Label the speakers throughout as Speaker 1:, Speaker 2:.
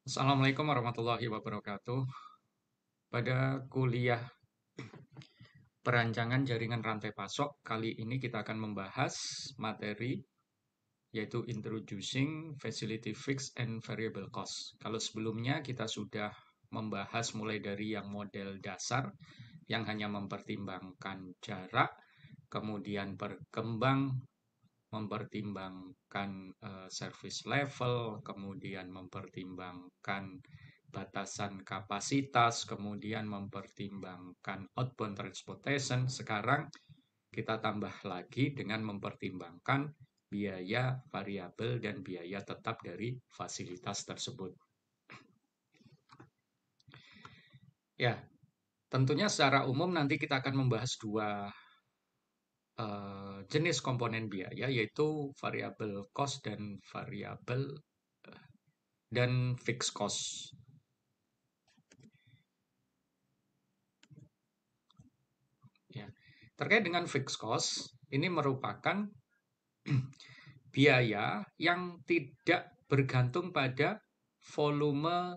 Speaker 1: Assalamualaikum warahmatullahi wabarakatuh. Pada kuliah perancangan jaringan rantai pasok, kali ini kita akan membahas materi yaitu Introducing Facility Fixed and Variable Cost. Kalau sebelumnya kita sudah membahas mulai dari yang model dasar yang hanya mempertimbangkan jarak, kemudian berkembang mempertimbangkan service level, kemudian mempertimbangkan batasan kapasitas, kemudian mempertimbangkan outbound transportation. Sekarang kita tambah lagi dengan mempertimbangkan biaya variabel dan biaya tetap dari fasilitas tersebut. Ya, tentunya secara umum nanti kita akan membahas dua jenis komponen biaya, yaitu variable cost dan variabel dan fixed cost. Ya. Terkait dengan fixed cost, ini merupakan biaya yang tidak bergantung pada volume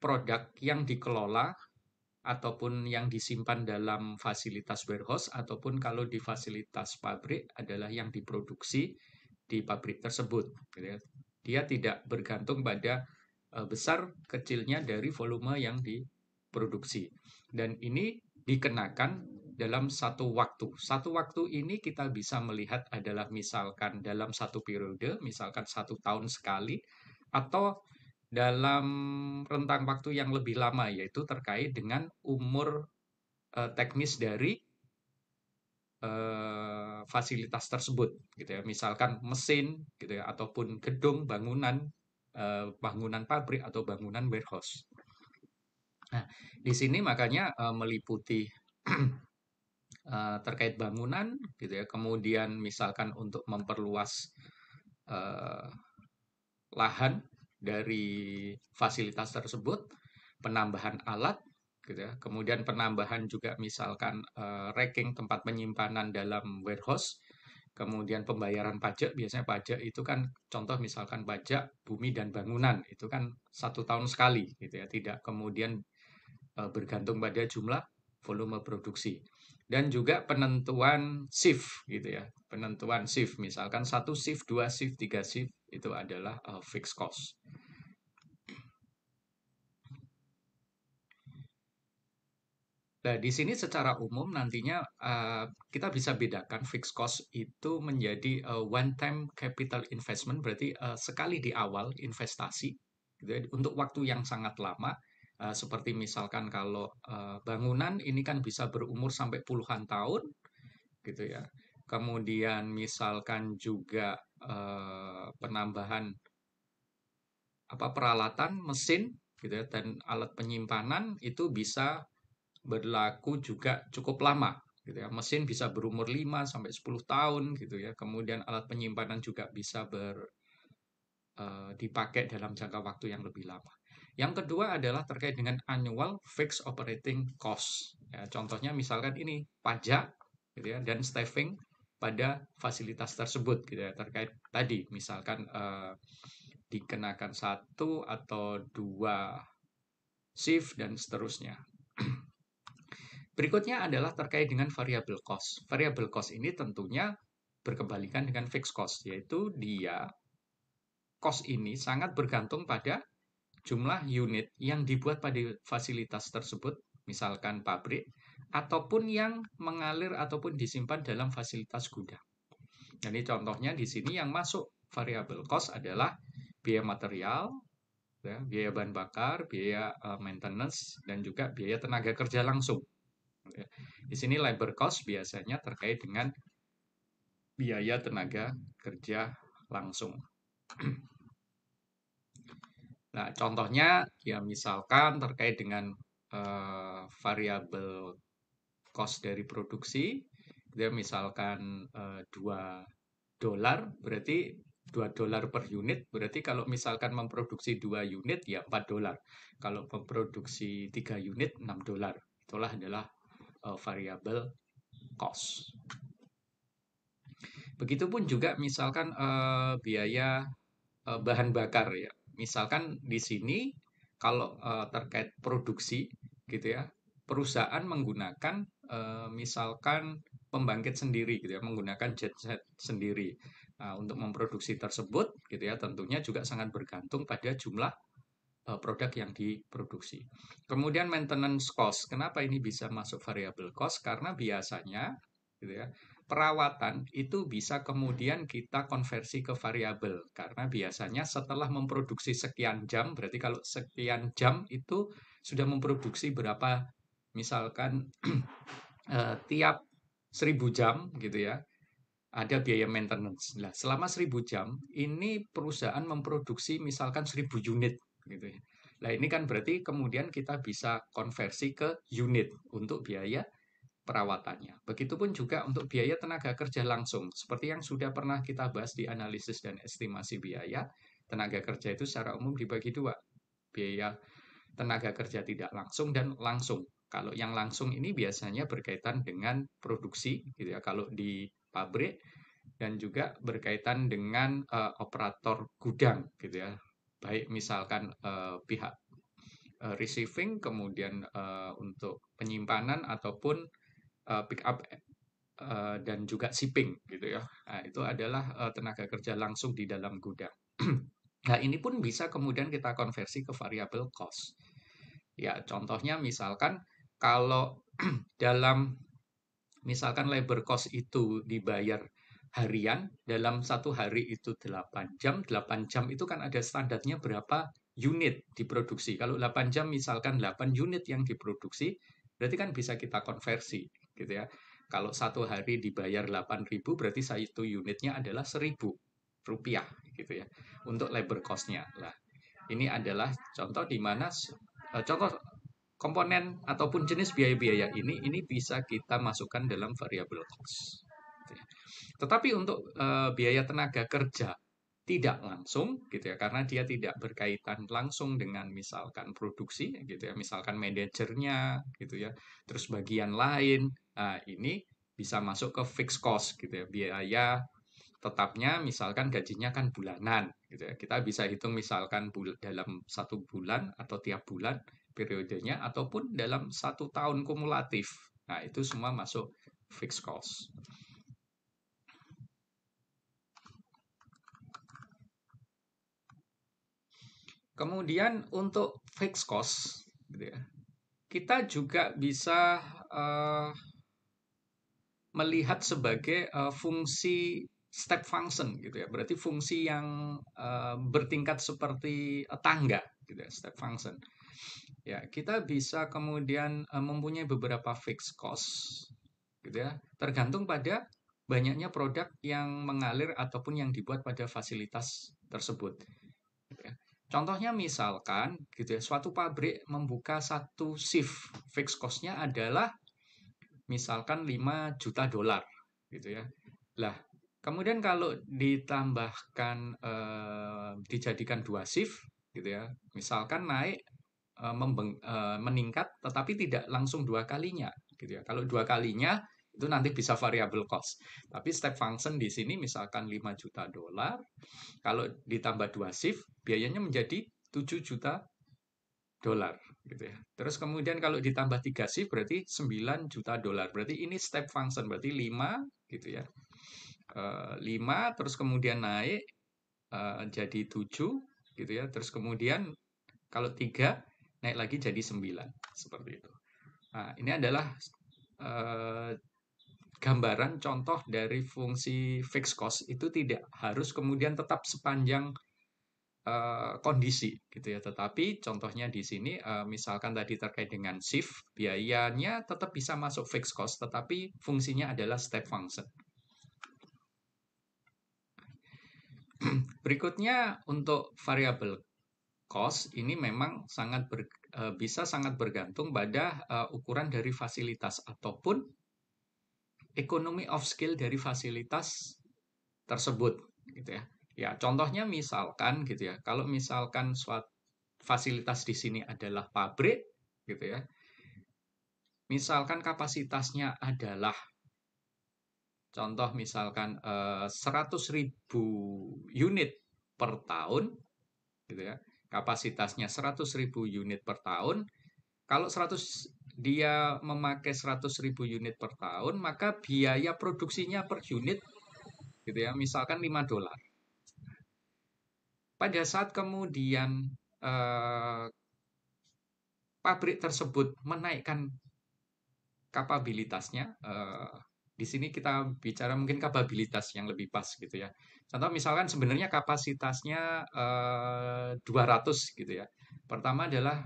Speaker 1: produk yang dikelola ataupun yang disimpan dalam fasilitas warehouse ataupun kalau di fasilitas pabrik adalah yang diproduksi di pabrik tersebut. Dia tidak bergantung pada besar kecilnya dari volume yang diproduksi. Dan ini dikenakan dalam satu waktu. Satu waktu ini kita bisa melihat adalah misalkan dalam satu periode, misalkan 1 tahun sekali, atau dalam rentang waktu yang lebih lama, yaitu terkait dengan umur teknis dari fasilitas tersebut, gitu ya. Misalkan mesin, gitu ya, ataupun gedung, bangunan pabrik atau bangunan warehouse. Nah, di sini makanya meliputi terkait bangunan, gitu ya. Kemudian misalkan untuk memperluas uh, lahan dari fasilitas tersebut, penambahan alat, gitu ya. Kemudian penambahan juga misalkan racking tempat penyimpanan dalam warehouse. Kemudian pembayaran pajak, biasanya pajak itu kan contoh misalkan pajak bumi dan bangunan, itu kan 1 tahun sekali, gitu ya. Tidak kemudian bergantung pada jumlah volume produksi. Dan juga penentuan shift, gitu ya. Penentuan shift, misalkan 1 shift, 2 shift, 3 shift, itu adalah fixed cost. Nah, di sini secara umum nantinya kita bisa bedakan fixed cost itu menjadi one time capital investment, berarti sekali di awal investasi, gitu ya, untuk waktu yang sangat lama. Seperti misalkan kalau bangunan ini kan bisa berumur sampai puluhan tahun, gitu ya. Kemudian misalkan juga penambahan peralatan, mesin, gitu ya, dan alat penyimpanan itu bisa berlaku juga cukup lama, gitu ya. Mesin bisa berumur 5 sampai 10 tahun, gitu ya. Kemudian alat penyimpanan juga bisa dipakai dalam jangka waktu yang lebih lama. Yang kedua adalah terkait dengan annual fixed operating cost. Ya, contohnya misalkan ini pajak, gitu ya, dan staffing pada fasilitas tersebut, gitu ya. Terkait tadi misalkan dikenakan 1 atau 2 shift dan seterusnya. Berikutnya adalah terkait dengan variable cost. Variable cost ini tentunya berkebalikan dengan fixed cost, yaitu dia cost ini sangat bergantung pada jumlah unit yang dibuat pada fasilitas tersebut, misalkan pabrik, ataupun yang mengalir ataupun disimpan dalam fasilitas gudang. Jadi contohnya di sini yang masuk variable cost adalah biaya material, ya, biaya bahan bakar, biaya maintenance, dan juga biaya tenaga kerja langsung. Di sini labor cost biasanya terkait dengan biaya tenaga kerja langsung. Nah, contohnya ya misalkan terkait dengan variabel cost dari produksi, dia misalkan $2, berarti $2 per unit, berarti kalau misalkan memproduksi 2 unit ya $4. Kalau memproduksi 3 unit $6. Itulah adalah variabel cost. Begitupun juga misalkan biaya bahan bakar ya. misalkan di sini kalau terkait produksi gitu ya, perusahaan menggunakan misalkan pembangkit sendiri gitu ya, menggunakan genset sendiri. Nah, untuk memproduksi tersebut gitu ya, tentunya juga sangat bergantung pada jumlah produk yang diproduksi. Kemudian maintenance cost. Kenapa ini bisa masuk variable cost? Karena biasanya gitu ya, perawatan itu bisa kemudian kita konversi ke variabel. Karena biasanya setelah memproduksi sekian jam, berarti kalau sekian jam itu sudah memproduksi berapa, misalkan tiap 1000 jam gitu ya, ada biaya maintenance. Nah, selama 1000 jam, ini perusahaan memproduksi misalkan 1000 unit gitu ya. Nah, ini kan berarti kemudian kita bisa konversi ke unit untuk biaya perawatannya. Begitupun juga untuk biaya tenaga kerja langsung. Seperti yang sudah pernah kita bahas di analisis dan estimasi biaya, tenaga kerja itu secara umum dibagi dua. Biaya tenaga kerja tidak langsung dan langsung. Kalau yang langsung ini biasanya berkaitan dengan produksi gitu ya. Kalau di pabrik dan juga berkaitan dengan operator gudang gitu ya. Baik misalkan pihak receiving, kemudian untuk penyimpanan ataupun pick up dan juga shipping gitu ya. Nah, itu adalah tenaga kerja langsung di dalam gudang. Nah, ini pun bisa kemudian kita konversi ke variable cost. Ya, contohnya misalkan kalau dalam misalkan labor cost itu dibayar harian, dalam satu hari itu 8 jam itu kan ada standarnya berapa unit diproduksi. Kalau 8 jam misalkan 8 unit yang diproduksi, berarti kan bisa kita konversi gitu ya. Kalau satu hari dibayar 8.000, berarti satu unitnya adalah 1.000 rupiah gitu ya untuk labor cost-nya. Lah, ini adalah contoh di mana contoh komponen ataupun jenis biaya-biaya ini bisa kita masukkan dalam variable cost. Tetapi untuk biaya tenaga kerja tidak langsung gitu ya, karena dia tidak berkaitan langsung dengan misalkan produksi gitu ya, misalkan manajernya gitu ya, terus bagian lain. Nah, ini bisa masuk ke fixed cost gitu ya, biaya tetapnya misalkan gajinya kan bulanan gitu ya. Kita bisa hitung misalkan dalam 1 bulan atau tiap bulan periodenya ataupun dalam 1 tahun kumulatif. Nah, itu semua masuk fixed cost. Kemudian untuk fixed cost gitu ya. Kita juga bisa melihat sebagai fungsi step function gitu ya. Berarti fungsi yang bertingkat seperti tangga gitu ya, step function. Ya, kita bisa kemudian mempunyai beberapa fixed cost gitu ya, tergantung pada banyaknya produk yang mengalir ataupun yang dibuat pada fasilitas tersebut. Gitu ya. Contohnya misalkan gitu ya, suatu pabrik membuka satu shift, fixed cost-nya adalah misalkan 5 juta dolar gitu ya. Lah, kemudian kalau ditambahkan dijadikan 2 shift gitu ya. Misalkan naik meningkat tetapi tidak langsung 2 kalinya gitu ya. Kalau 2 kalinya itu nanti bisa variable cost. Tapi step function di sini misalkan 5 juta dolar, kalau ditambah 2 shift biayanya menjadi 7 juta dolar gitu ya. Terus kemudian kalau ditambah 3 shift berarti 9 juta dolar. Berarti ini step function berarti 5 gitu ya. 5 terus kemudian naik jadi 7 gitu ya. Terus kemudian kalau 3 naik lagi jadi 9 seperti itu. Nah, ini adalah gambaran contoh dari fungsi fixed cost itu tidak harus kemudian tetap sepanjang kondisi gitu ya. Tetapi contohnya di sini misalkan tadi terkait dengan shift, biayanya tetap bisa masuk fixed cost, tetapi fungsinya adalah step function. Berikutnya untuk variable cost ini memang bisa sangat bergantung pada ukuran dari fasilitas ataupun economy of scale dari fasilitas tersebut gitu ya. Ya, contohnya misalkan gitu ya. Kalau misalkan suatu fasilitas di sini adalah pabrik gitu ya. Misalkan kapasitasnya adalah contoh misalkan 100.000 unit per tahun gitu ya. Kapasitasnya 100.000 unit per tahun. Kalau dia memakai 100.000 unit per tahun, maka biaya produksinya per unit gitu ya, misalkan $5. Pada saat kemudian eh, pabrik tersebut menaikkan kapabilitasnya, di sini kita bicara mungkin kapabilitas yang lebih pas gitu ya. Contoh misalkan sebenarnya kapasitasnya 200 gitu ya. Pertama adalah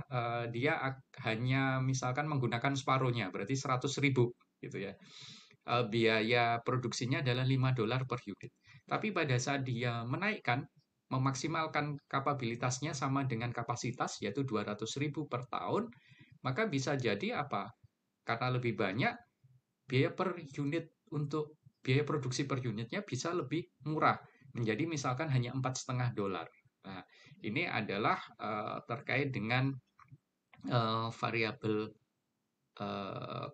Speaker 1: dia hanya misalkan menggunakan separuhnya, berarti 100.000 gitu ya. Biaya produksinya adalah $5 per unit. Tapi pada saat dia menaikkan, memaksimalkan kapabilitasnya sama dengan kapasitas, yaitu 200.000 per tahun, maka bisa jadi apa? Karena lebih banyak, biaya per unit untuk biaya produksi per unitnya bisa lebih murah, menjadi misalkan hanya $4,5. Nah, ini adalah terkait dengan variabel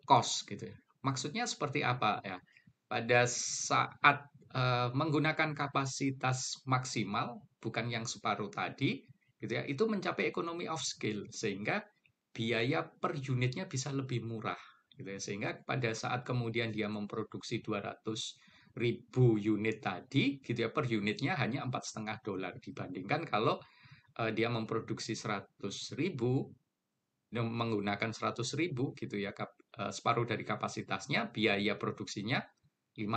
Speaker 1: cost gitu ya. Maksudnya seperti apa ya? Pada saat menggunakan kapasitas maksimal, bukan yang separuh tadi, gitu ya, itu mencapai economy of scale sehingga biaya per unitnya bisa lebih murah, gitu ya. Sehingga pada saat kemudian dia memproduksi 200.000 unit tadi, gitu ya, per unitnya hanya $4,5 dibandingkan kalau dia memproduksi 100.000 menggunakan 100.000 gitu ya, separuh dari kapasitasnya, biaya produksinya $5.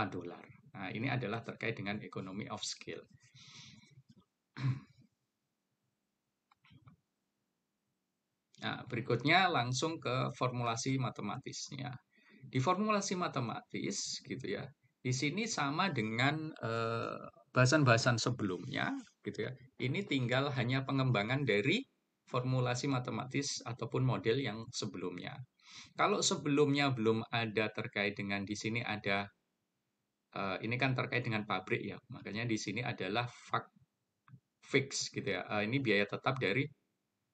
Speaker 1: Nah, ini adalah terkait dengan economy of scale. Nah, berikutnya langsung ke formulasi matematisnya. Di formulasi matematis gitu ya, di sini sama dengan bahasan-bahasan sebelumnya gitu ya. Ini tinggal hanya pengembangan dari formulasi matematis ataupun model yang sebelumnya. Kalau sebelumnya belum ada terkait dengan di sini ada ini kan terkait dengan pabrik ya, makanya di sini adalah fix gitu ya. Ini biaya tetap dari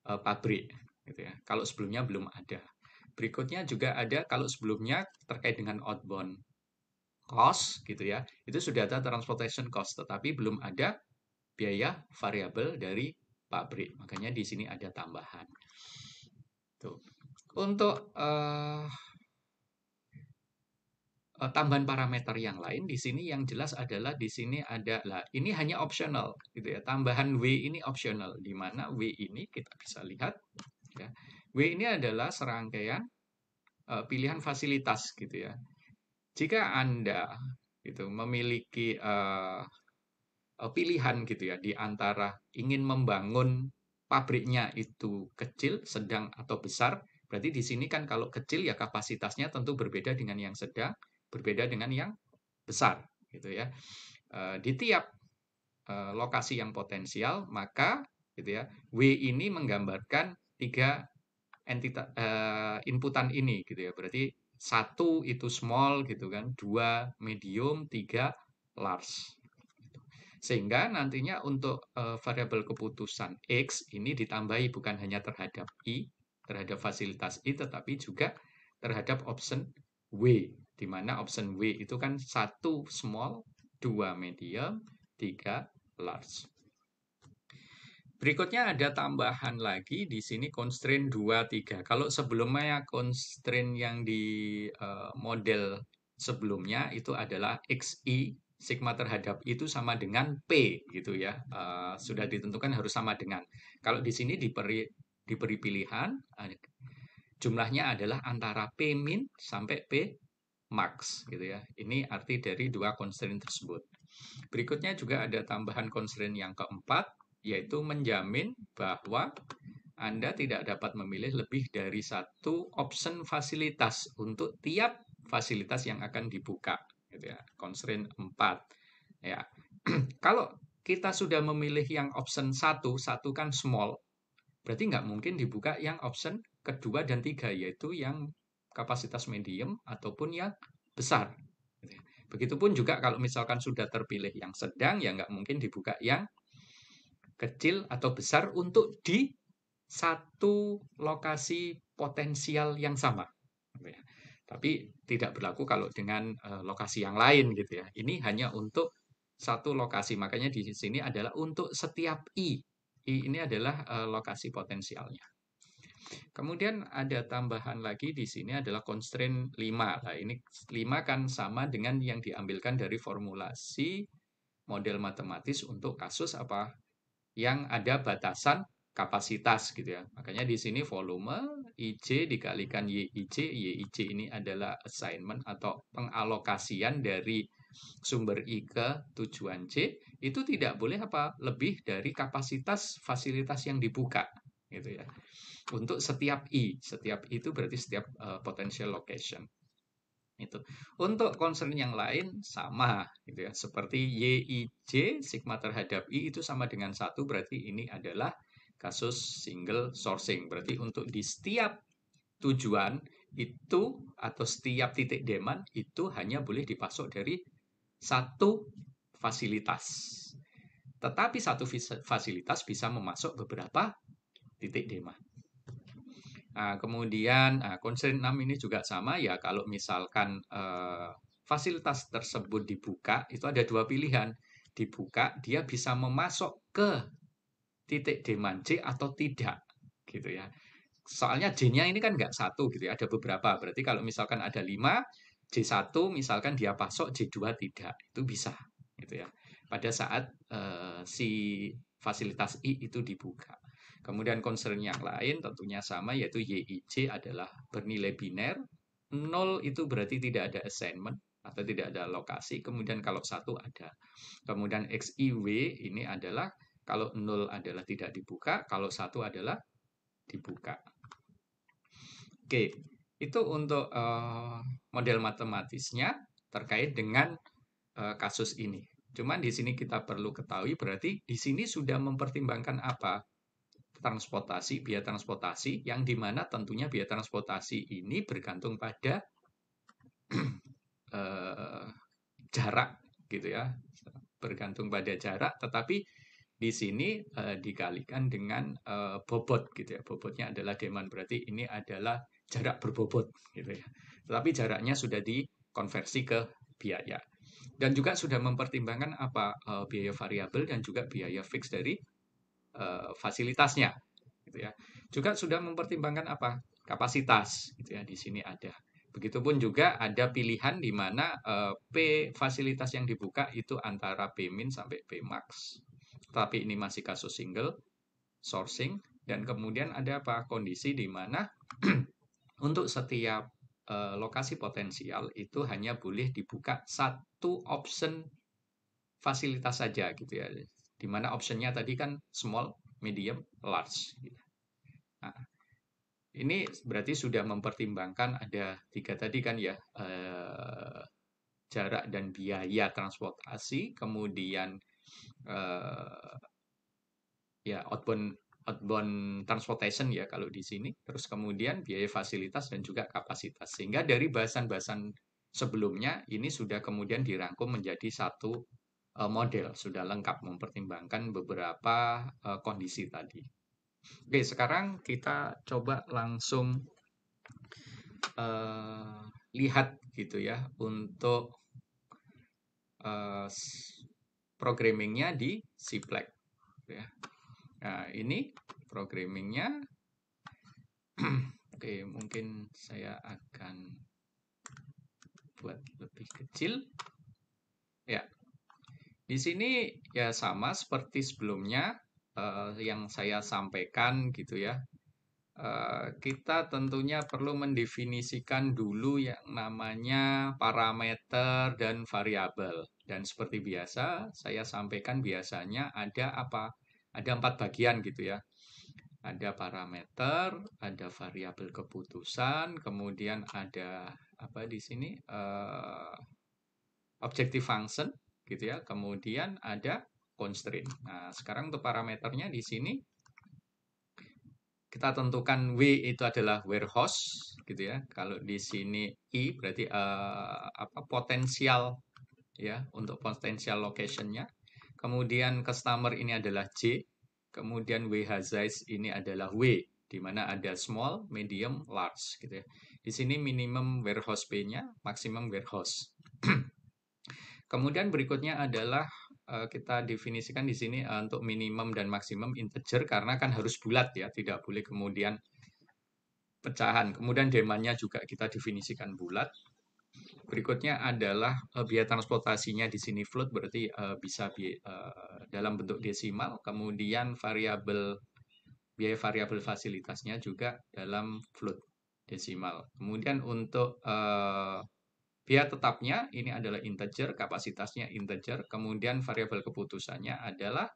Speaker 1: pabrik gitu ya. Kalau sebelumnya belum ada. Berikutnya juga ada kalau sebelumnya terkait dengan outbound cost gitu ya. Itu sudah ada transportation cost, tetapi belum ada biaya variabel dari pabrik. Makanya di sini ada tambahan. Tuh. Untuk tambahan parameter yang lain di sini yang jelas adalah di sini ada lah ini hanya optional gitu ya. Tambahan W ini optional di mana W ini kita bisa lihat ya. W ini adalah serangkaian pilihan fasilitas gitu ya. Jika Anda gitu memiliki pilihan gitu ya di antara ingin membangun pabriknya itu kecil, sedang atau besar, berarti di sini kan kalau kecil ya kapasitasnya tentu berbeda dengan yang sedang, berbeda dengan yang besar gitu ya. Di tiap lokasi yang potensial, maka gitu ya, W ini menggambarkan tiga entitas inputan ini gitu ya. Berarti satu itu small gitu kan, dua medium, tiga large. Sehingga nantinya untuk variabel keputusan X ini ditambahi bukan hanya terhadap I, terhadap fasilitas I, tetapi juga terhadap option W, di mana option W itu kan satu small, dua medium, tiga large. Berikutnya ada tambahan lagi di sini constraint 2, 3. Kalau sebelumnya constraint yang di model sebelumnya itu adalah XI sigma terhadap itu sama dengan P gitu ya. Sudah ditentukan harus sama dengan. Kalau di sini diberi pilihan jumlahnya adalah antara P min sampai P max gitu ya. Ini arti dari dua constraint tersebut. Berikutnya juga ada tambahan constraint yang keempat, yaitu menjamin bahwa Anda tidak dapat memilih lebih dari satu option fasilitas untuk tiap fasilitas yang akan dibuka. Gitu ya. Constraint 4. Ya. Kalau kita sudah memilih yang option 1, satu kan small, berarti nggak mungkin dibuka yang option kedua dan tiga, yaitu yang kapasitas medium ataupun yang besar. Begitupun juga kalau misalkan sudah terpilih yang sedang, ya nggak mungkin dibuka yang kecil atau besar untuk di satu lokasi potensial yang sama. Tapi tidak berlaku kalau dengan lokasi yang lain gitu ya. Ini hanya untuk satu lokasi. Makanya di sini adalah untuk setiap I. I ini adalah lokasi potensialnya. Kemudian ada tambahan lagi di sini adalah constraint 5. Nah, ini 5 kan sama dengan yang diambilkan dari formulasi model matematis untuk kasus apa? Yang ada batasan kapasitas gitu ya. Makanya di sini volume IJ dikalikan YIJ ini adalah assignment atau pengalokasian dari sumber I ke tujuan J, itu tidak boleh apa? Lebih dari kapasitas fasilitas yang dibuka gitu ya. Untuk setiap I itu berarti setiap potential location. Itu. Untuk concern yang lain sama gitu ya. Seperti YIJ sigma terhadap I itu sama dengan 1, berarti ini adalah kasus single sourcing. Berarti untuk di setiap tujuan itu atau setiap titik demand itu hanya boleh dipasok dari satu fasilitas. Tetapi satu fasilitas bisa memasok beberapa titik demand. Nah, kemudian constraint 6 ini juga sama ya, kalau misalkan fasilitas tersebut dibuka, itu ada dua pilihan. Dibuka, dia bisa memasok ke titik demand J atau tidak, gitu ya. Soalnya J-nya ini kan nggak satu gitu ya, ada beberapa. Berarti kalau misalkan ada 5, J1 misalkan dia pasok, J2 tidak, itu bisa, gitu ya. Pada saat si fasilitas I itu dibuka. Kemudian concern yang lain tentunya sama, yaitu YIJ adalah bernilai biner. 0 itu berarti tidak ada assignment atau tidak ada lokasi. Kemudian kalau 1 ada. Kemudian XIW ini adalah kalau 0 adalah tidak dibuka, kalau 1 adalah dibuka. Oke, itu untuk model matematisnya terkait dengan kasus ini. Cuman di sini kita perlu ketahui berarti di sini sudah mempertimbangkan apa? Transportasi, biaya transportasi, yang dimana tentunya biaya transportasi ini bergantung pada jarak gitu ya, bergantung pada jarak, tetapi di sini dikalikan dengan bobot gitu ya, bobotnya adalah demand, berarti ini adalah jarak berbobot gitu ya, tetapi jaraknya sudah dikonversi ke biaya. Dan juga sudah mempertimbangkan apa biaya variabel dan juga biaya fix dari fasilitasnya gitu ya. Juga sudah mempertimbangkan apa? Kapasitas gitu ya. Di sini ada. Begitupun juga ada pilihan di mana P fasilitas yang dibuka itu antara P min sampai P max. Tapi ini masih kasus single sourcing, dan kemudian ada apa? Kondisi di mana untuk setiap lokasi potensial itu hanya boleh dibuka satu option fasilitas saja gitu ya. Di mana optionnya tadi kan small, medium, large. Nah, ini berarti sudah mempertimbangkan ada 3 tadi kan ya, jarak dan biaya transportasi, kemudian ya outbound transportation ya kalau di sini, terus kemudian biaya fasilitas dan juga kapasitas. Sehingga dari bahasan-bahasan sebelumnya ini sudah kemudian dirangkum menjadi satu model, sudah lengkap mempertimbangkan beberapa kondisi tadi. Oke, sekarang kita coba langsung lihat gitu ya untuk programmingnya di Cplex. Ya. Nah, ini programmingnya. Oke, mungkin saya akan buat lebih kecil. Ya, di sini ya sama seperti sebelumnya yang saya sampaikan gitu ya. Kita tentunya perlu mendefinisikan dulu yang namanya parameter dan variabel. Dan seperti biasa, saya sampaikan biasanya ada apa? Ada 4 bagian gitu ya. Ada parameter, ada variabel keputusan, kemudian ada apa di sini? Objective function gitu ya. Kemudian ada constraint. Nah, sekarang untuk parameternya di sini kita tentukan W itu adalah warehouse gitu ya. Kalau di sini I berarti apa potensial ya untuk potensial locationnya. Kemudian customer ini adalah J. Kemudian WH size ini adalah W, di mana ada small, medium, large gitu ya. Di sini minimum warehouse B-nya, maksimum warehouse. Kemudian berikutnya adalah kita definisikan di sini untuk minimum dan maksimum integer karena kan harus bulat ya, tidak boleh kemudian pecahan. Kemudian demandnya juga kita definisikan bulat. Berikutnya adalah biaya transportasinya di sini float, berarti bisa dalam bentuk desimal. Kemudian biaya variabel fasilitasnya juga dalam float desimal. Kemudian untuk biaya tetapnya ini adalah integer, kapasitasnya integer. Kemudian variabel keputusannya adalah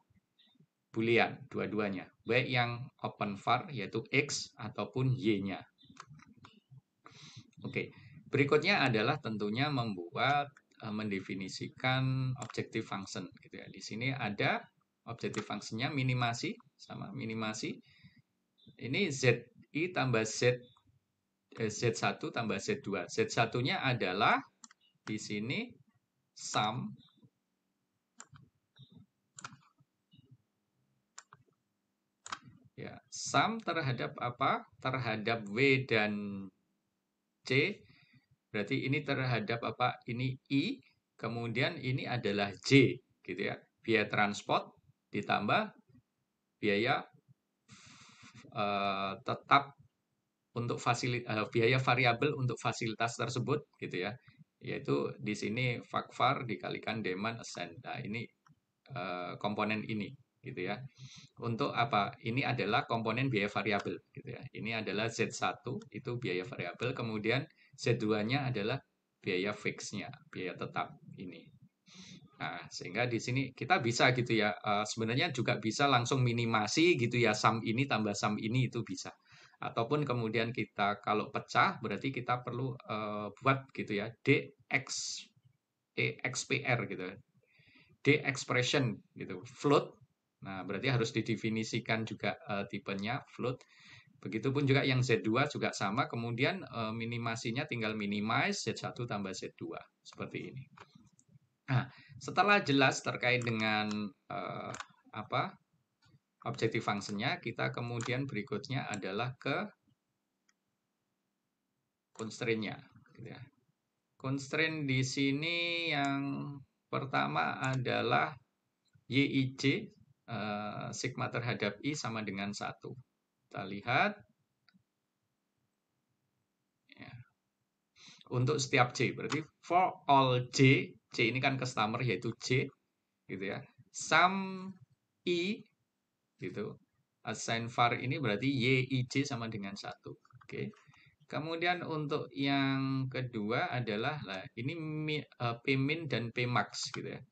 Speaker 1: boolean, dua-duanya. Baik yang open var yaitu X ataupun Y-nya. Oke, berikutnya adalah tentunya mendefinisikan objective function gitu ya. Di sini ada objective functionnya minimasi sama minimasi. Ini ZI tambah Z1 tambah Z2. Z1-nya adalah di sini sum ya, sum terhadap apa? Terhadap W dan C. Berarti ini terhadap apa? Ini I, kemudian ini adalah J, gitu ya. Biaya transport ditambah biaya tetap untuk biaya variabel untuk fasilitas tersebut, gitu ya. Yaitu di sini fakvar dikalikan demand ascent. Nah, ini komponen ini, gitu ya. Untuk apa? Ini adalah komponen biaya variabel, gitu ya. Ini adalah Z1 itu biaya variabel, kemudian Z2-nya adalah biaya fixnya, biaya tetap ini. Nah, sehingga di sini kita bisa gitu ya, sebenarnya juga bisa langsung minimasi gitu ya, sum ini tambah sum ini itu bisa. Ataupun kemudian kita kalau pecah berarti kita perlu buat gitu ya, XPR gitu. D expression gitu, float. Nah, berarti harus didefinisikan juga tipenya float. Begitupun juga yang Z2 juga sama, kemudian minimasinya tinggal minimize Z1 tambah Z2 seperti ini. Nah, setelah jelas terkait dengan apa objective functionnya, kita kemudian berikutnya adalah ke constraint-nya. Gitu ya. Constraint di sini yang pertama adalah YIC, sigma terhadap I sama dengan 1. Kita lihat. Ya. Untuk setiap J, berarti for all J, J ini kan customer yaitu J, gitu ya. Sum I, gitu. Assign var ini berarti YIJ sama dengan 1. Oke. Kemudian untuk yang kedua adalah, ini Pmin dan Pmax, gitu ya.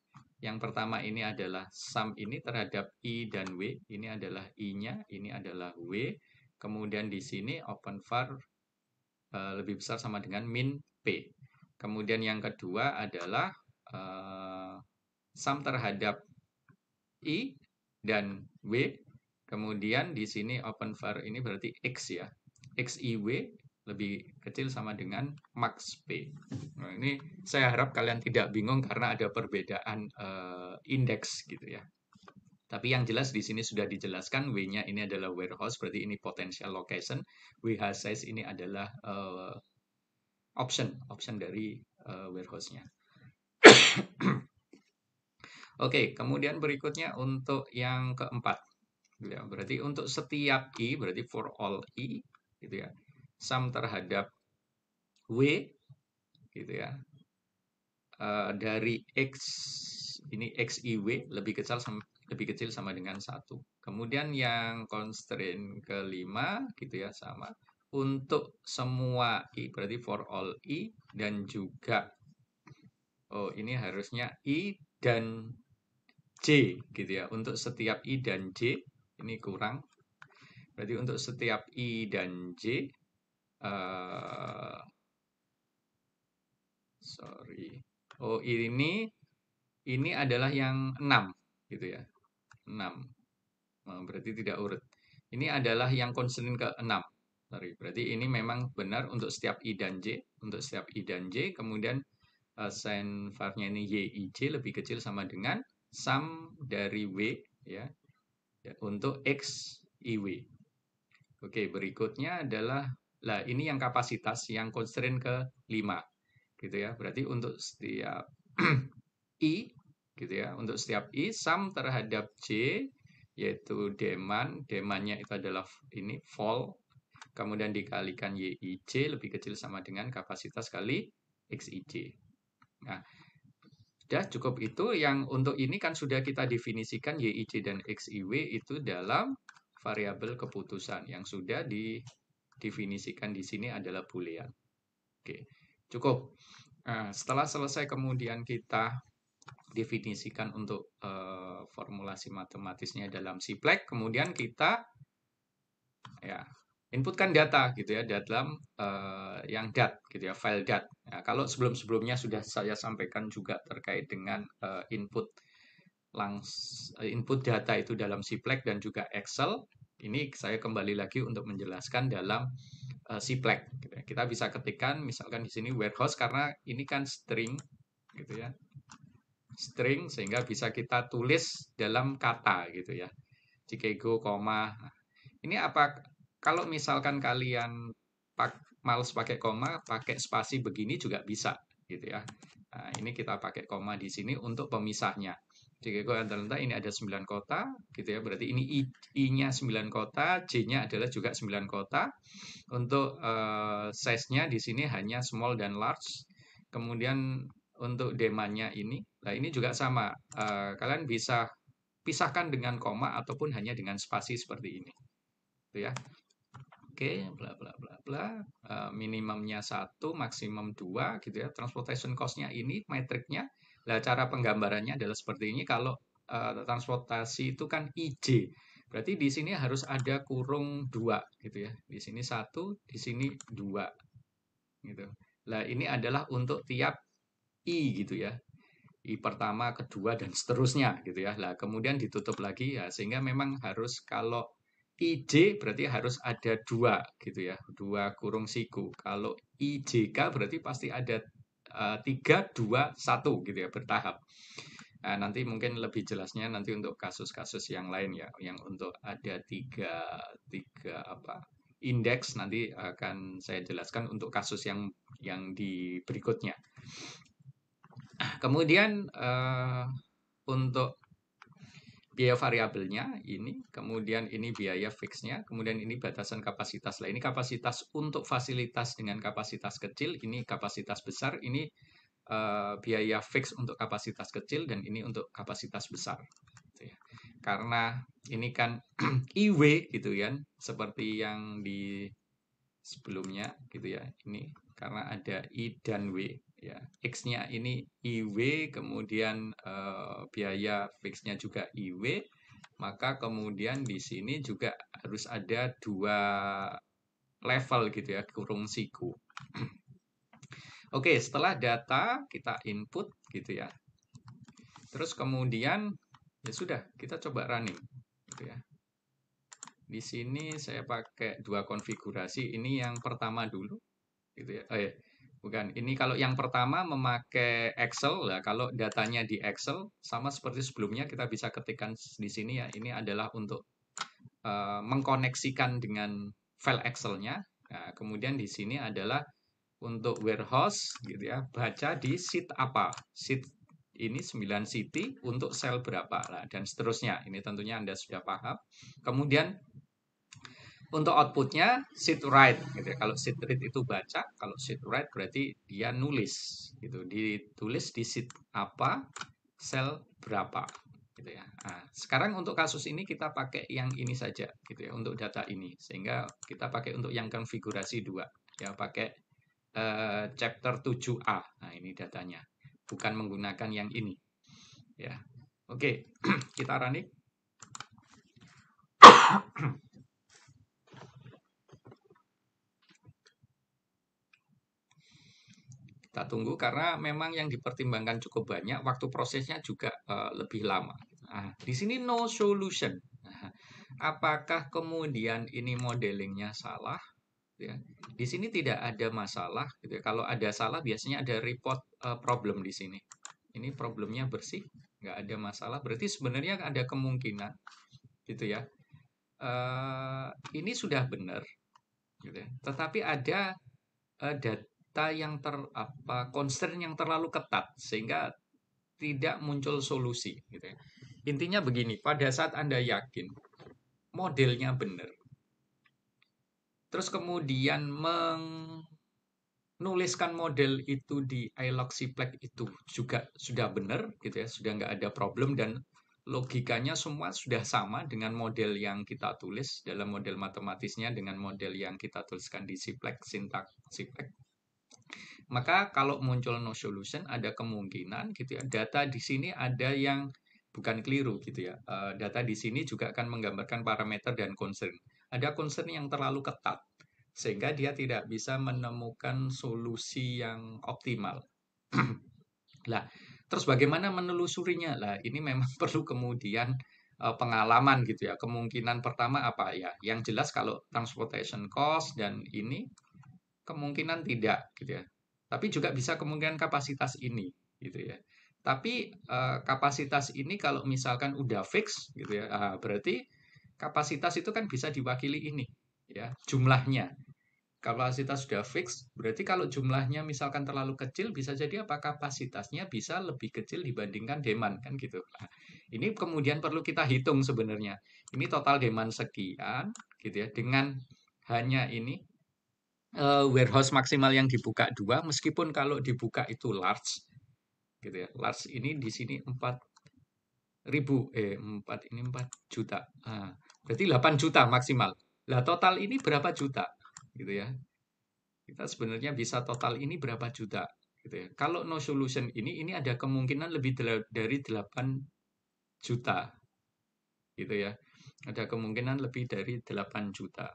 Speaker 1: Yang pertama ini adalah sum ini terhadap I dan W. Ini adalah I-nya, ini adalah W. Kemudian di sini open var lebih besar sama dengan min P. Kemudian yang kedua adalah sum terhadap I dan W. Kemudian di sini open var ini berarti X ya. XIW lebih kecil sama dengan max P. Nah, ini saya harap kalian tidak bingung karena ada perbedaan indeks gitu ya. Tapi yang jelas di sini sudah dijelaskan, W-nya ini adalah warehouse, berarti ini potential location. WH size ini adalah option dari warehouse-nya. Oke, kemudian berikutnya untuk yang keempat. Ya, berarti untuk setiap I, berarti for all I, gitu ya. Sum terhadap W, gitu ya. Dari X, ini XIW lebih kecil sama dengan 1. Kemudian yang constraint kelima, gitu ya, sama. Untuk semua I, berarti for all I, dan juga, ini harusnya I dan J, gitu ya. Untuk setiap I dan J, ini kurang. Berarti untuk setiap I dan J, Oh, ini adalah yang 6, gitu ya. 6. Berarti tidak urut. Ini adalah yang constraint ke-6. Sorry, berarti ini memang benar untuk setiap I dan J. Untuk setiap I dan J, kemudian sign var-nya ini YIJ lebih kecil sama dengan sum dari W, ya, untuk X IW. Oke, berikutnya adalah, ini yang kapasitas, yang constraint ke-5. Gitu ya, berarti untuk setiap I, gitu ya. Untuk setiap I, sum terhadap J, yaitu demand-nya itu adalah ini vol, kemudian dikalikan YIJ lebih kecil sama dengan kapasitas kali XIJ. Nah, sudah cukup itu. Yang untuk ini kan sudah kita definisikan YIJ dan XIW itu dalam variabel keputusan yang sudah didefinisikan di sini adalah boolean. Oke, cukup. Nah, setelah selesai kemudian kita definisikan untuk formulasi matematisnya dalam Siplek, kemudian kita ya inputkan data gitu ya dalam yang dat gitu ya, file dat. Nah, kalau sebelum-sebelumnya sudah saya sampaikan juga terkait dengan input data itu dalam Siplek dan juga Excel. Ini saya kembali lagi untuk menjelaskan dalam Siplek. Gitu ya. Kita bisa ketikkan misalkan di sini warehouse karena ini kan string gitu ya, string sehingga bisa kita tulis dalam kata gitu ya. Chicago, koma. Ini apa? Kalau misalkan kalian males pakai koma, pakai spasi begini juga bisa gitu ya. Nah, ini kita pakai koma di sini untuk pemisahnya. Chicago Atlanta ini ada 9 kota gitu ya. Berarti ini I-nya 9 kota, J-nya adalah juga 9 kota. Untuk size-nya di sini hanya small dan large. Kemudian untuk demand-nya ini, nah ini juga sama. Kalian bisa pisahkan dengan koma ataupun hanya dengan spasi seperti ini. Gitu ya. Oke, bla bla bla bla. Minimumnya 1, maksimum 2 gitu ya. Transportation cost-nya ini metriknya. Nah, cara penggambarannya adalah seperti ini. Kalau transportasi itu kan IJ. Berarti di sini harus ada kurung 2 gitu ya. Di sini 1, di sini 2 gitu. Nah, ini adalah untuk tiap I gitu ya. I pertama, kedua, dan seterusnya gitu ya. Nah, kemudian ditutup lagi ya, sehingga memang harus kalau IJ berarti harus ada 2 gitu ya, 2 kurung siku. Kalau IJK berarti pasti ada 3, 2, 1 gitu ya, bertahap. Nah, nanti mungkin lebih jelasnya nanti untuk kasus-kasus yang lain ya, yang untuk ada tiga indeks nanti akan saya jelaskan untuk kasus yang di berikutnya. Kemudian untuk biaya variabelnya ini, kemudian ini biaya fixnya, kemudian ini batasan kapasitas. Lah ini kapasitas untuk fasilitas dengan kapasitas kecil, ini kapasitas besar, ini biaya fix untuk kapasitas kecil dan ini untuk kapasitas besar. Gitu ya. Karena ini kan IW gitu kan, seperti yang di sebelumnya gitu ya. Ini karena ada I dan W ya. X-nya ini IW, kemudian biaya fixnya juga IW, maka kemudian di sini juga harus ada 2 level gitu ya, kurung siku. Oke, setelah data kita input gitu ya. Terus kemudian ya sudah, kita coba running gitu ya. Di sini saya pakai 2 konfigurasi. Ini yang pertama dulu gitu ya. Bukan. Ini kalau yang pertama memakai Excel lah. Kalau datanya di Excel sama seperti sebelumnya kita bisa ketikkan di sini ya. Ini adalah untuk mengkoneksikan dengan file Excel-nya. Nah, kemudian di sini adalah untuk warehouse gitu ya. Baca di sheet apa? Sheet ini 9 city untuk sel berapa lah dan seterusnya. Ini tentunya Anda sudah paham. Kemudian untuk outputnya sheet write gitu ya. Kalau sheet read itu baca, kalau sheet write berarti dia nulis gitu. Ditulis di sheet apa, sel berapa gitu ya. Nah, sekarang untuk kasus ini kita pakai yang ini saja gitu ya untuk data ini. Sehingga kita pakai untuk yang konfigurasi 2 ya, pakai chapter 7A. Nah, ini datanya. Bukan menggunakan yang ini. Ya. Oke, kita running. Kita tunggu karena memang yang dipertimbangkan cukup banyak, waktu prosesnya juga lebih lama. Nah, di sini no solution. Nah, apakah kemudian ini modelingnya salah? Ya. Di sini tidak ada masalah. Gitu ya. Kalau ada salah biasanya ada report problem di sini. Ini problemnya bersih, nggak ada masalah. Berarti sebenarnya ada kemungkinan, gitu ya. Ini sudah benar, gitu ya. Tetapi ada data yang constraint yang terlalu ketat sehingga tidak muncul solusi gitu ya. Intinya begini, pada saat Anda yakin modelnya benar, terus kemudian menuliskan model itu di iLog Siplek itu juga sudah benar gitu ya, sudah nggak ada problem dan logikanya semua sudah sama dengan model yang kita tulis dalam model matematisnya dengan model yang kita tuliskan di Siplek, sintak Siplek. Maka kalau muncul no solution ada kemungkinan gitu ya, data di sini ada yang bukan keliru gitu ya. Data di sini juga akan menggambarkan parameter dan concern. Ada concern yang terlalu ketat sehingga dia tidak bisa menemukan solusi yang optimal. Lah, terus bagaimana menelusurinya? Lah, ini memang perlu kemudian pengalaman gitu ya. Kemungkinan pertama apa ya? Yang jelas kalau transportation cost dan ini kemungkinan tidak gitu ya. Tapi juga bisa kemungkinan kapasitas ini gitu ya. Tapi kapasitas ini kalau misalkan udah fix gitu ya, berarti kapasitas itu kan bisa diwakili ini ya, jumlahnya. Kapasitas sudah fix, berarti kalau jumlahnya misalkan terlalu kecil, bisa jadi apa kapasitasnya bisa lebih kecil dibandingkan demand kan gitu. Nah, ini kemudian perlu kita hitung sebenarnya. Ini total demand sekian gitu ya, dengan hanya ini warehouse maksimal yang dibuka 2, meskipun kalau dibuka itu large gitu ya. Large ini di sini 4 juta. Berarti 8 juta maksimal. Lah total ini berapa juta gitu ya. Kita sebenarnya bisa total ini berapa juta gitu ya. Kalau no solution ini ada kemungkinan lebih dari 8 juta gitu ya. Ada kemungkinan lebih dari 8 juta.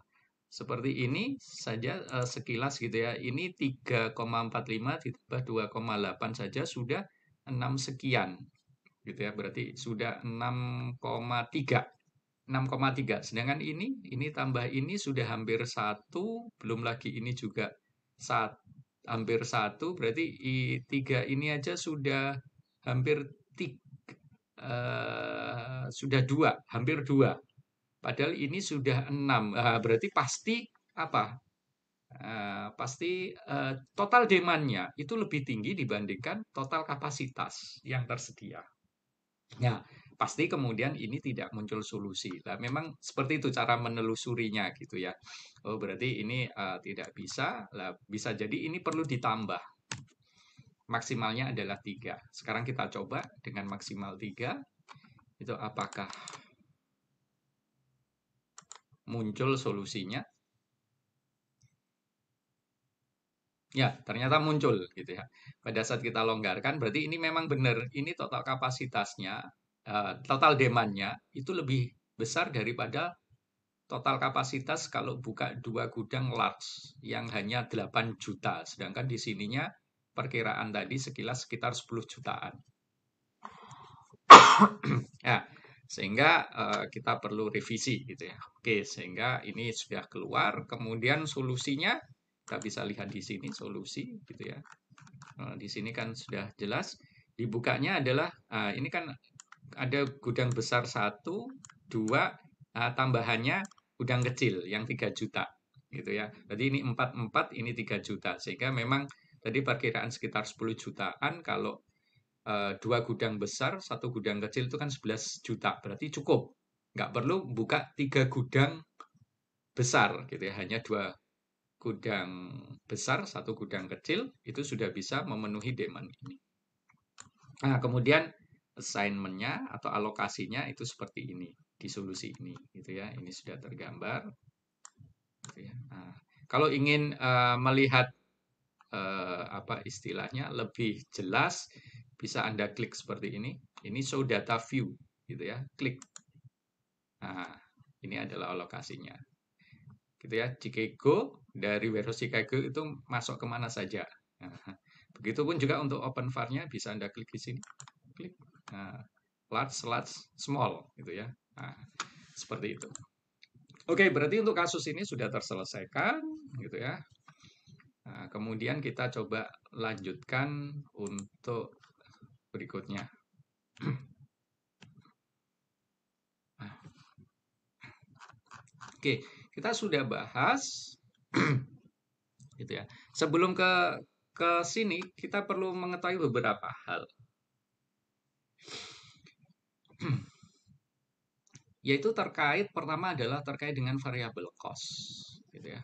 Speaker 1: Seperti ini saja sekilas gitu ya. Ini 3,45 ditambah 2,8 saja sudah 6 sekian gitu ya. Berarti sudah 6,3. 6,3. Sedangkan ini tambah ini sudah hampir 1, belum lagi ini juga hampir 1, berarti 3 ini aja sudah hampir 3, sudah 2, hampir 2. Padahal ini sudah 6. Berarti pasti apa? Pasti total demand-nya itu lebih tinggi dibandingkan total kapasitas yang tersedia. Nah, pasti kemudian ini tidak muncul solusi. Nah, memang seperti itu cara menelusurinya gitu ya. Oh, berarti ini tidak bisa. Lah, bisa jadi ini perlu ditambah. Maksimalnya adalah 3. Sekarang kita coba dengan maksimal 3. Itu apakah muncul solusinya? Ya, ternyata muncul gitu ya. Pada saat kita longgarkan, berarti ini memang benar. Ini total kapasitasnya, total demand-nya itu lebih besar daripada total kapasitas kalau buka 2 gudang large yang hanya 8 juta. Sedangkan di sininya perkiraan tadi sekilas sekitar 10 jutaan. Ya, sehingga kita perlu revisi gitu ya. Oke, sehingga ini sudah keluar. Kemudian solusinya kita bisa lihat di sini solusi gitu ya. Di sini kan sudah jelas. Dibukanya adalah ini kan ada gudang besar 1, 2, tambahannya gudang kecil yang 3 juta gitu ya. Jadi ini 4, ini 3 juta. Sehingga memang tadi perkiraan sekitar 10 jutaan kalau 2 gudang besar, 1 gudang kecil itu kan 11 juta. Berarti cukup. Nggak perlu buka 3 gudang besar gitu ya. Hanya 2 gudang besar, 1 gudang kecil, itu sudah bisa memenuhi demand ini. Nah, kemudian assignment-nya atau alokasinya itu seperti ini di solusi ini gitu ya. Ini sudah tergambar gitu ya. Nah, kalau ingin melihat apa istilahnya lebih jelas bisa Anda klik seperti ini. Ini show data view gitu ya. Klik. Nah, ini adalah alokasinya. Gitu ya. Chicago dari warehouse Chicago itu masuk kemana saja. Nah, begitupun juga untuk open var-nya bisa Anda klik di sini. Klik. Nah, large, small gitu ya. Nah, seperti itu. Oke, berarti untuk kasus ini sudah terselesaikan gitu ya. Nah, kemudian kita coba lanjutkan untuk berikutnya. Oke, kita sudah bahas gitu ya. Sebelum ke sini kita perlu mengetahui beberapa hal. Yaitu pertama adalah terkait dengan variable cost, gitu ya.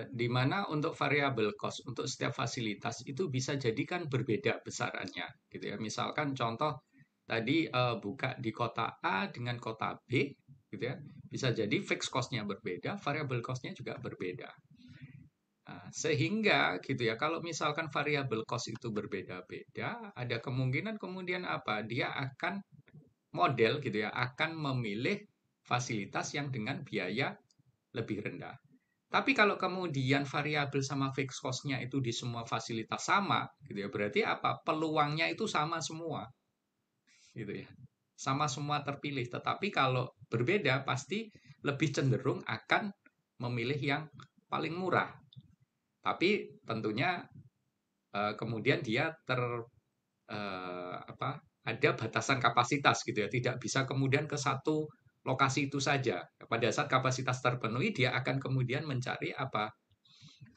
Speaker 1: Di mana untuk variable cost untuk setiap fasilitas itu bisa jadikan berbeda besarannya, gitu ya. Misalkan contoh tadi buka di kota A dengan kota B, gitu ya. Bisa jadi fixed cost-nya berbeda, variable cost-nya juga berbeda. Nah, sehingga gitu ya, kalau misalkan variable cost itu berbeda-beda, ada kemungkinan kemudian apa? Dia akan model gitu ya, akan memilih fasilitas yang dengan biaya lebih rendah. Tapi kalau kemudian variabel sama fixed cost-nya itu di semua fasilitas sama, gitu ya, berarti apa? Peluangnya itu sama semua, gitu ya. Sama semua terpilih. Tetapi kalau berbeda, pasti lebih cenderung akan memilih yang paling murah. Tapi tentunya kemudian dia apa? Ada batasan kapasitas gitu ya. Tidak bisa kemudian ke satu lokasi itu saja. Pada saat kapasitas terpenuhi, dia akan kemudian mencari apa?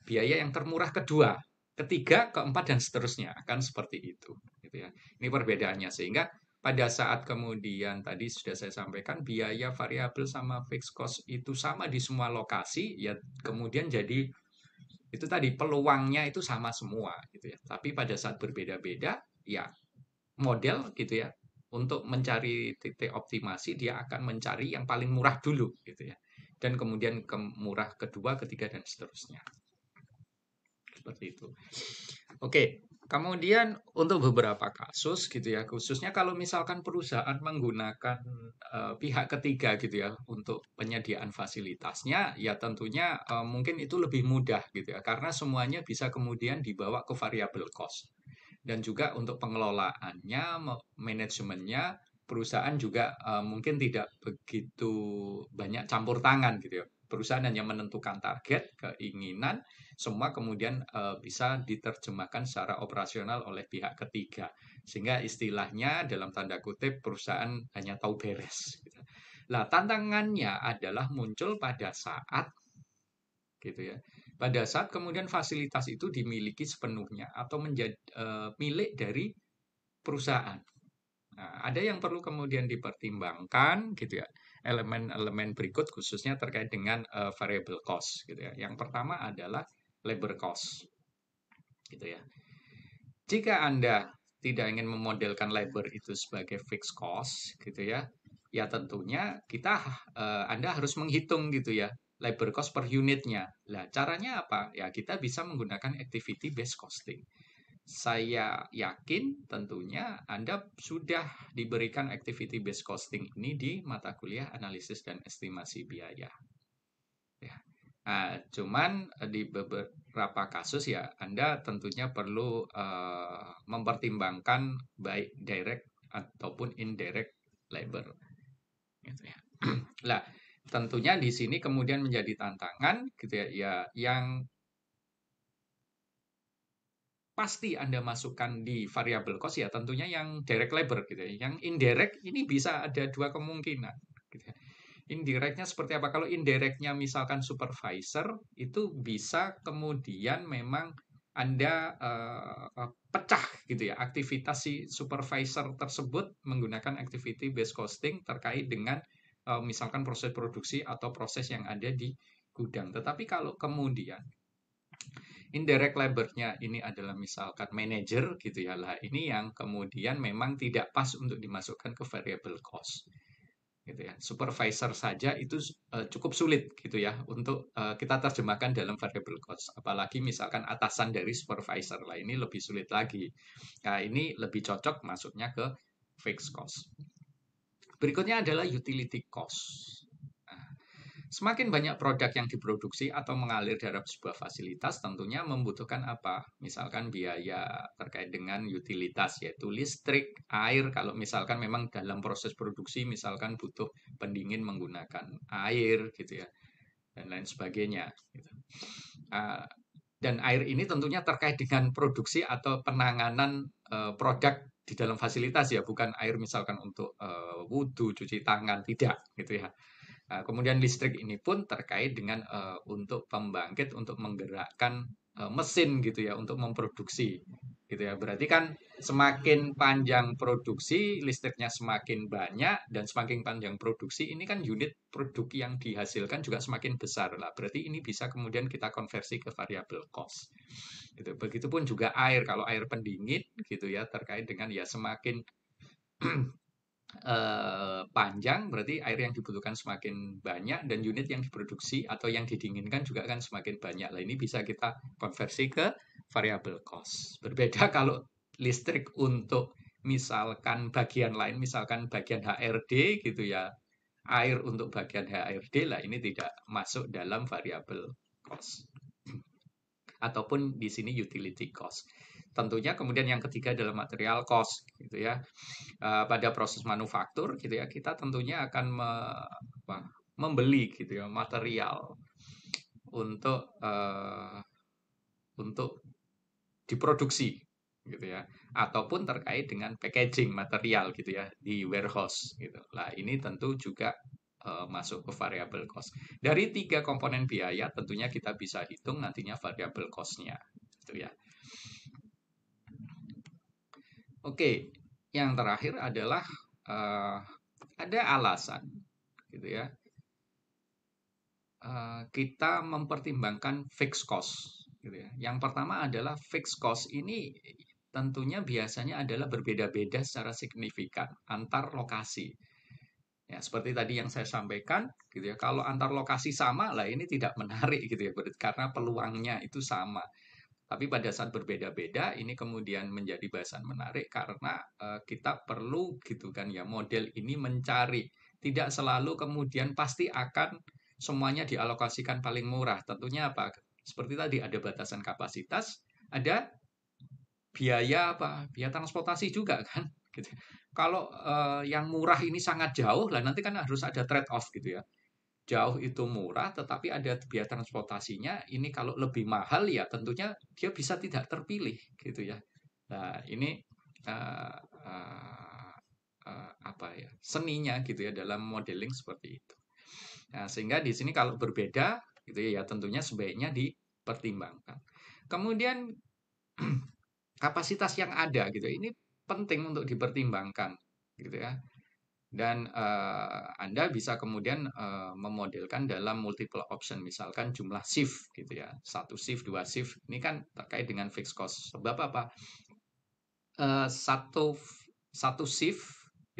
Speaker 1: Biaya yang termurah kedua, ketiga, keempat, dan seterusnya. Akan seperti itu. Gitu ya. Ini perbedaannya. Sehingga pada saat kemudian tadi sudah saya sampaikan, biaya variabel sama fixed cost itu sama di semua lokasi, ya kemudian jadi itu tadi peluangnya itu sama semua gitu ya. Tapi pada saat berbeda-beda, ya model gitu ya. Untuk mencari titik optimasi, dia akan mencari yang paling murah dulu gitu ya. Dan kemudian ke murah kedua, ketiga, dan seterusnya. Seperti itu. Oke, kemudian untuk beberapa kasus gitu ya, khususnya kalau misalkan perusahaan menggunakan pihak ketiga gitu ya untuk penyediaan fasilitasnya, ya tentunya mungkin itu lebih mudah gitu ya, karena semuanya bisa kemudian dibawa ke variable cost. Dan juga untuk pengelolaannya, manajemennya, perusahaan juga mungkin tidak begitu banyak campur tangan gitu ya. Perusahaan hanya menentukan target, keinginan, semua kemudian bisa diterjemahkan secara operasional oleh pihak ketiga. Sehingga istilahnya dalam tanda kutip perusahaan hanya tahu beres. Gitu. Nah, tantangannya adalah muncul pada saat gitu ya. Pada saat kemudian fasilitas itu dimiliki sepenuhnya atau menjadi milik dari perusahaan. Nah, ada yang perlu kemudian dipertimbangkan gitu ya. Elemen-elemen berikut khususnya terkait dengan variable cost gitu ya. Yang pertama adalah labor cost gitu ya. Jika Anda tidak ingin memodelkan labor itu sebagai fixed cost gitu ya, ya tentunya Anda harus menghitung gitu ya labor cost per unitnya. Nah, caranya apa? Ya kita bisa menggunakan activity based costing. Saya yakin tentunya Anda sudah diberikan activity based costing ini di mata kuliah analisis dan estimasi biaya. Ya. Nah, cuman di beberapa kasus ya Anda tentunya perlu mempertimbangkan baik direct ataupun indirect labor. Gitu ya. Nah, tentunya di sini kemudian menjadi tantangan gitu ya, ya yang pasti Anda masukkan di variable cost ya tentunya yang direct labor gitu ya. Yang indirect ini bisa ada dua kemungkinan gitu ya. Indirectnya seperti apa? Kalau indirectnya misalkan supervisor itu bisa kemudian memang Anda pecah gitu ya aktivitas si supervisor tersebut menggunakan activity based costing terkait dengan misalkan proses produksi atau proses yang ada di gudang. Tetapi kalau kemudian indirect labor-nya ini adalah misalkan manager gitu ya lah ini yang kemudian memang tidak pas untuk dimasukkan ke variable cost gitu ya supervisor saja itu cukup sulit gitu ya untuk kita terjemahkan dalam variable cost apalagi misalkan atasan dari supervisor lah ini lebih sulit lagi nah ini lebih cocok masuknya ke fixed cost berikutnya adalah utility cost. Semakin banyak produk yang diproduksi atau mengalir dalam sebuah fasilitas tentunya membutuhkan apa? Misalkan biaya terkait dengan utilitas yaitu listrik, air. Kalau misalkan memang dalam proses produksi misalkan butuh pendingin menggunakan air gitu ya dan lain sebagainya. Gitu. Dan air ini tentunya terkait dengan produksi atau penanganan produk di dalam fasilitas ya, bukan air misalkan untuk wudhu, cuci tangan, tidak gitu ya. Kemudian listrik ini pun terkait dengan untuk pembangkit untuk menggerakkan mesin gitu ya untuk memproduksi gitu ya. Berarti kan semakin panjang produksi, listriknya semakin banyak dan semakin panjang produksi, ini kan unit produk yang dihasilkan juga semakin besar lah. Berarti ini bisa kemudian kita konversi ke variable cost. Gitu. Begitupun juga air, kalau air pendingin gitu ya terkait dengan ya semakin panjang berarti air yang dibutuhkan semakin banyak dan unit yang diproduksi atau yang didinginkan juga akan semakin banyak. Lah ini bisa kita konversi ke variable cost. Berbeda kalau listrik untuk misalkan bagian lain, misalkan bagian HRD gitu ya, air untuk bagian HRD lah ini tidak masuk dalam variable cost. Ataupun di sini utility cost. Tentunya kemudian yang ketiga adalah material cost gitu ya. Pada proses manufaktur gitu ya kita tentunya akan membeli gitu ya material untuk diproduksi gitu ya ataupun terkait dengan packaging material gitu ya di warehouse gitu. Lah ini tentu juga masuk ke variable cost. Dari 3 komponen biaya tentunya kita bisa hitung nantinya variable cost-nya gitu ya. Oke, yang terakhir adalah ada alasan gitu ya. Kita mempertimbangkan fixed cost gitu ya. Yang pertama adalah fixed cost ini tentunya biasanya adalah berbeda-beda secara signifikan antar lokasi. Ya, seperti tadi yang saya sampaikan gitu ya. Kalau antar lokasi sama lah ini tidak menarik gitu ya, karena peluangnya itu sama. Tapi pada saat berbeda-beda ini kemudian menjadi bahasan menarik karena kita perlu gitu kan ya model ini mencari tidak selalu kemudian pasti akan semuanya dialokasikan paling murah. Tentunya apa? Seperti tadi ada batasan kapasitas, ada biaya apa? Biaya transportasi juga kan gitu. Kalau yang murah ini sangat jauh lah nanti kan harus ada trade off gitu ya jauh itu murah, tetapi ada biaya transportasinya. Ini kalau lebih mahal ya tentunya dia bisa tidak terpilih gitu ya. Nah ini uh, uh, apa ya seninya gitu ya dalam modeling seperti itu. Nah, sehingga di sini kalau berbeda gitu ya tentunya sebaiknya dipertimbangkan. Kemudian kapasitas yang ada gitu ini penting untuk dipertimbangkan gitu ya dan Anda bisa kemudian memodelkan dalam multiple option misalkan jumlah shift gitu ya 1 shift 2 shift ini kan terkait dengan fixed cost sebab apa satu shift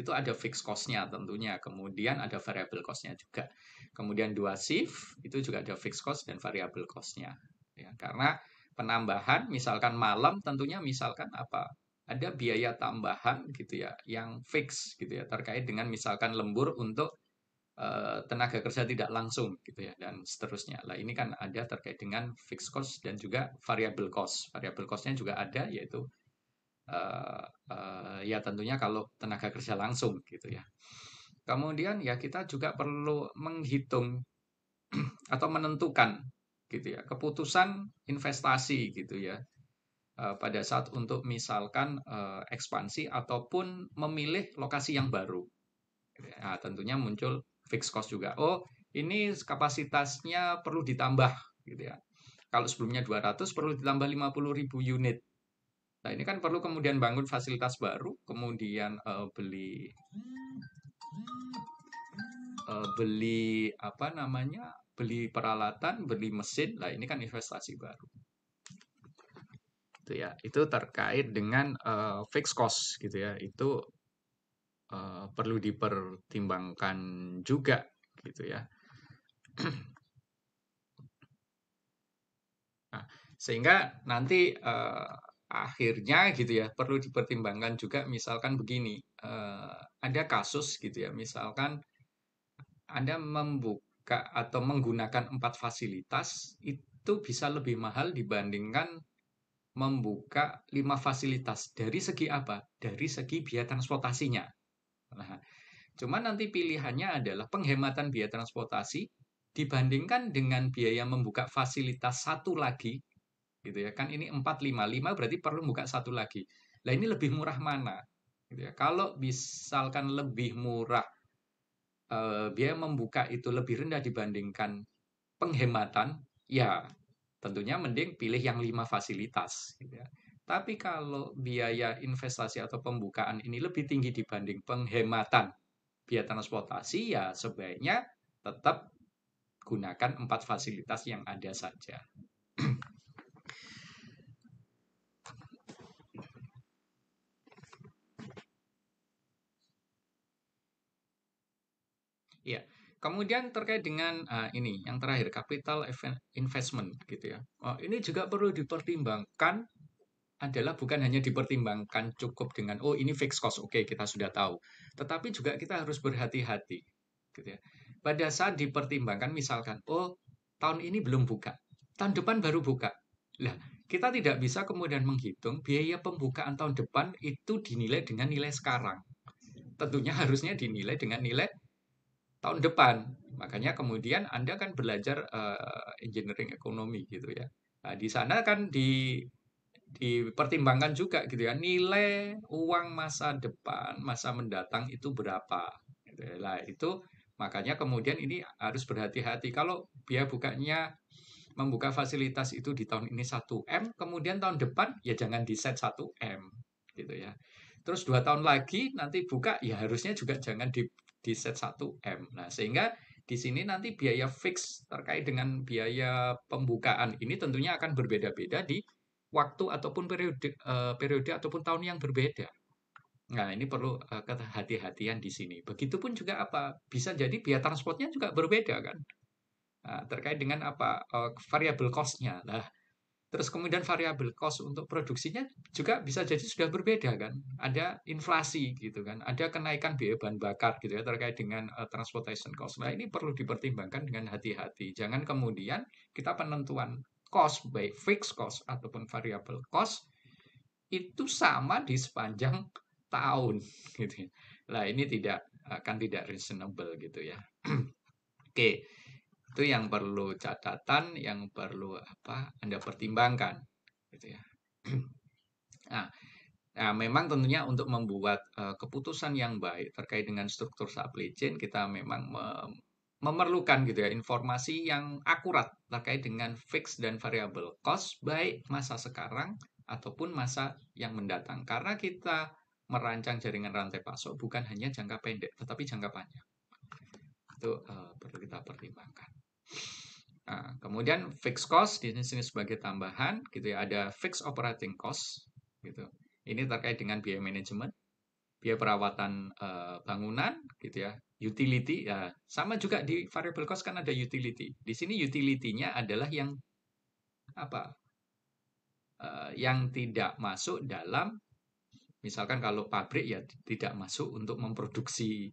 Speaker 1: itu ada fixed cost-nya tentunya kemudian ada variable cost-nya juga kemudian 2 shift itu juga ada fixed cost dan variable cost-nya ya karena penambahan misalkan malam tentunya misalkan apa ada biaya tambahan gitu ya yang fix gitu ya terkait dengan misalkan lembur untuk tenaga kerja tidak langsung gitu ya dan seterusnya. Lah ini kan ada terkait dengan fixed cost dan juga variable cost. Variable cost-nya juga ada yaitu ya tentunya kalau tenaga kerja langsung gitu ya. Kemudian ya kita juga perlu menghitung atau menentukan gitu ya keputusan investasi gitu ya pada saat untuk misalkan ekspansi ataupun memilih lokasi yang baru. Nah, tentunya muncul fixed cost juga. Oh, ini kapasitasnya perlu ditambah gitu ya. Kalau sebelumnya 200 perlu ditambah 50.000 unit. Nah, ini kan perlu kemudian bangun fasilitas baru, kemudian beli apa namanya? Beli peralatan, beli mesin. Lah, ini kan investasi baru. Itu ya. Itu terkait dengan fixed cost gitu ya. Itu perlu dipertimbangkan juga gitu ya. Nah, sehingga nanti akhirnya gitu ya perlu dipertimbangkan juga misalkan begini ada kasus gitu ya misalkan Anda membuka atau menggunakan 4 fasilitas itu bisa lebih mahal dibandingkan membuka 5 fasilitas dari segi apa? Dari segi biaya transportasinya. Nah, cuman nanti pilihannya adalah penghematan biaya transportasi dibandingkan dengan biaya membuka fasilitas satu lagi, gitu ya. Kan ini 4 5 5 berarti perlu buka satu lagi. Lah ini lebih murah mana? Gitu ya. Kalau misalkan lebih murah biaya membuka itu lebih rendah dibandingkan penghematan, ya tentunya mending pilih yang 5 fasilitas gitu ya. Tapi kalau biaya investasi atau pembukaan ini lebih tinggi dibanding penghematan biaya transportasi, ya sebaiknya tetap gunakan 4 fasilitas yang ada saja. Ya, kemudian terkait dengan ini yang terakhir capital investment gitu ya. Ini juga perlu dipertimbangkan, adalah bukan hanya dipertimbangkan cukup dengan oh ini fixed cost, oke kita sudah tahu, tetapi juga kita harus berhati-hati gitu ya. Pada saat dipertimbangkan misalkan oh tahun ini belum buka, tahun depan baru buka. Lah, kita tidak bisa kemudian menghitung biaya pembukaan tahun depan itu dinilai dengan nilai sekarang. Tentunya harusnya dinilai dengan nilai tahun depan. Makanya kemudian Anda kan belajar engineering ekonomi gitu ya. Nah, di sana kan dipertimbangkan juga gitu ya, nilai uang masa depan, masa mendatang itu berapa. Gitu ya. Nah, itu makanya kemudian ini harus berhati-hati. Kalau biaya bukanya membuka fasilitas itu di tahun ini 1M, kemudian tahun depan ya jangan di set 1M gitu ya. Terus 2 tahun lagi nanti buka ya harusnya juga jangan di set 1M. Nah, sehingga di sini nanti biaya fix terkait dengan biaya pembukaan ini tentunya akan berbeda-beda di waktu ataupun periode ataupun tahun yang berbeda. Nah, ini perlu kehati-hatian di sini. Begitupun juga apa? Bisa jadi biaya transportnya juga berbeda kan. Nah, terkait dengan apa variabel cost-nya. Nah, terus kemudian variabel cost untuk produksinya juga bisa jadi sudah berbeda kan. Ada inflasi gitu kan. Ada kenaikan biaya bahan bakar gitu ya terkait dengan transportation cost. Nah, ini perlu dipertimbangkan dengan hati-hati. Jangan kemudian kita penentuan cost baik fixed cost ataupun variable cost itu sama di sepanjang tahun gitu ya. Nah, ini tidak reasonable gitu ya. Oke. Itu yang perlu catatan, yang perlu Anda pertimbangkan gitu ya. Nah, memang tentunya untuk membuat keputusan yang baik terkait dengan struktur supply chain kita memang memerlukan gitu ya informasi yang akurat terkait dengan fixed dan variable cost baik masa sekarang ataupun masa yang mendatang. Karena kita merancang jaringan rantai pasok bukan hanya jangka pendek tetapi jangka panjang. Itu perlu kita pertimbangkan. Nah, kemudian fixed cost di sini sebagai tambahan gitu ya, ada fixed operating cost gitu. Ini terkait dengan biaya manajemen, biaya perawatan bangunan gitu ya, utility ya. Sama juga di variable cost kan ada utility. Di sini utility-nya adalah yang apa? Yang tidak masuk dalam misalkan kalau pabrik ya tidak masuk untuk memproduksi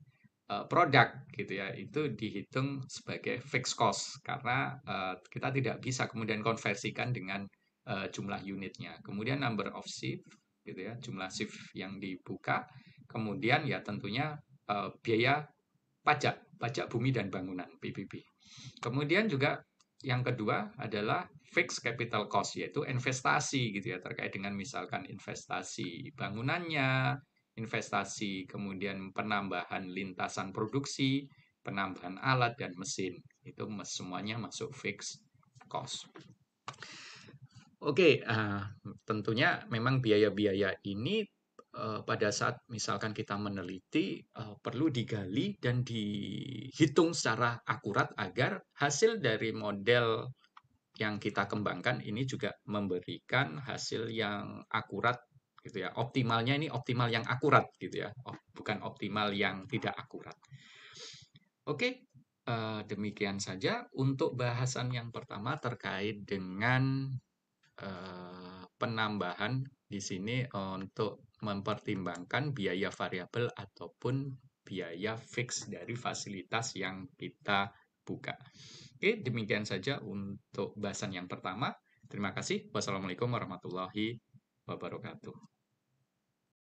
Speaker 1: produk gitu ya, itu dihitung sebagai fixed cost karena kita tidak bisa kemudian konversikan dengan jumlah unitnya. Kemudian number of shift gitu ya, jumlah shift yang dibuka. Kemudian ya tentunya biaya pajak bumi dan bangunan (PBB). Kemudian juga yang kedua adalah fixed capital cost, yaitu investasi gitu ya, terkait dengan misalkan investasi bangunannya, investasi kemudian penambahan lintasan produksi, penambahan alat dan mesin. Itu semuanya masuk fixed cost. Oke, tentunya memang biaya-biaya ini pada saat misalkan kita meneliti perlu digali dan dihitung secara akurat agar hasil dari model yang kita kembangkan ini juga memberikan hasil yang akurat gitu ya. Optimalnya ini optimal yang akurat gitu ya. Bukan optimal yang tidak akurat. Oke, demikian saja untuk bahasan yang pertama terkait dengan penambahan di sini untuk mempertimbangkan biaya variabel ataupun biaya fix dari fasilitas yang kita buka. Oke, demikian saja untuk bahasan yang pertama. Terima kasih. Wassalamualaikum warahmatullahi wabarakatuh.